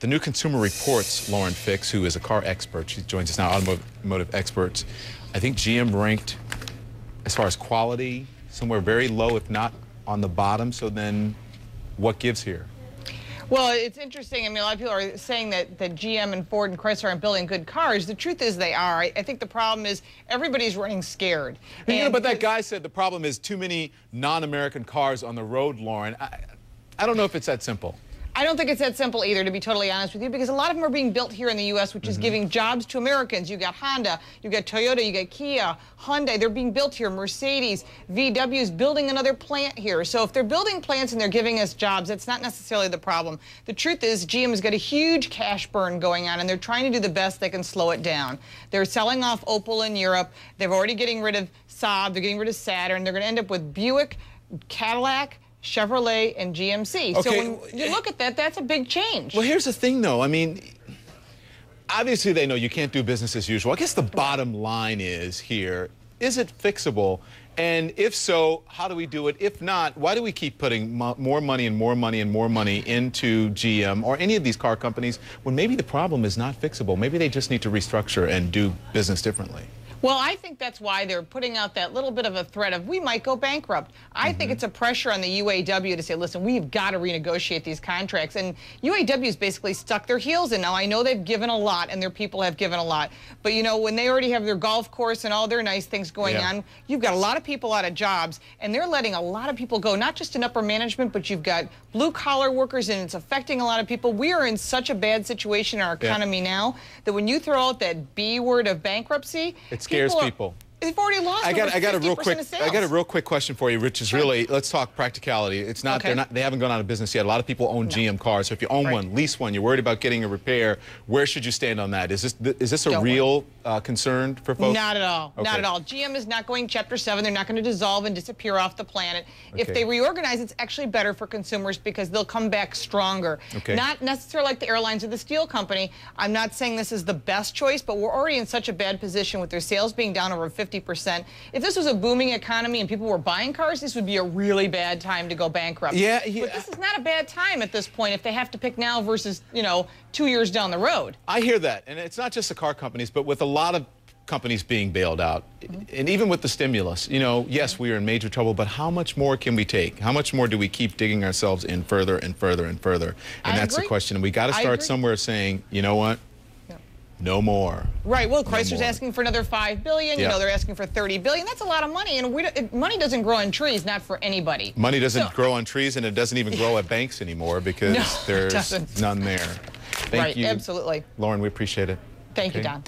The new Consumer Reports, Lauren Fix, who is a car expert, she joins us now, automotive experts. I think GM ranked, as far as quality, somewhere very low, if not on the bottom. So then what gives here? Well, it's interesting. I mean, a lot of people are saying that GM and Ford and Chrysler aren't building good cars. The truth is they are. I think the problem is everybody's running scared. But that guy said the problem is too many non-American cars on the road, Lauren. I don't know if it's that simple. I don't think it's that simple either, to be totally honest with you, because a lot of them are being built here in the U.S., which is giving jobs to Americans. You got Honda, you got Toyota, you got Kia, Hyundai. They're being built here. Mercedes, VW is building another plant here. So if they're building plants and they're giving us jobs, that's not necessarily the problem. The truth is GM has got a huge cash burn going on, and they're trying to do the best they can slow it down. They're selling off Opel in Europe. They're already getting rid of Saab. They're getting rid of Saturn. They're going to end up with Buick, Cadillac, Chevrolet, and GMC. Okay. So when you look at that, that's a big change. Well, here's the thing, though. I mean, obviously they know you can't do business as usual. I guess the bottom line is here, is it fixable? And if so, how do we do it? If not, why do we keep putting more money and more money and more money into GM or any of these car companies when maybe the problem is not fixable? Maybe they just need to restructure and do business differently. Well, I think that's why they're putting out that little bit of a threat of we might go bankrupt. I think it's a pressure on the UAW to say, listen, we've got to renegotiate these contracts. And UAW's basically stuck their heels in now. I know they've given a lot and their people have given a lot. But, you know, when they already have their golf course and all their nice things going on, you've got a lot of people out of jobs. And they're letting a lot of people go, not just in upper management, but you've got blue-collar workers, and it's affecting a lot of people. We are in such a bad situation in our economy now that when you throw out that B word of bankruptcy, it scares people. They've already lost. I got a real quick. of sales. I got a real quick question for you, Rich. Is really, let's talk practicality. It's not. They haven't gone out of business yet. A lot of people own GM cars. So if you own one, lease one, you're worried about getting a repair. Where should you stand on that? Is this a real concern for folks? Not at all. Not at all. GM is not going Chapter 7. They're not going to dissolve and disappear off the planet. If they reorganize, it's actually better for consumers because they'll come back stronger. Not necessarily like the airlines or the steel company. I'm not saying this is the best choice, but we're already in such a bad position with their sales being down over 50%. If this was a booming economy and people were buying cars, this would be a really bad time to go bankrupt. But this is not a bad time at this point if they have to pick now versus, you know, 2 years down the road. I hear that. And it's not just the car companies, but with a lot of companies being bailed out, and even with the stimulus, you know, yes, we are in major trouble, but how much more can we take? How much more do we keep digging ourselves in further and further and further? And that's the question. And we got to start somewhere saying, you know what? No more. Right. Well, Chrysler's asking for another $5 billion. You know, they're asking for $30 billion. That's a lot of money, and money doesn't grow on trees, not for anybody. Money doesn't grow on trees, and it doesn't even grow at banks anymore because there's none there. Thank you. Absolutely. Lauren, we appreciate it. Thank you, Don.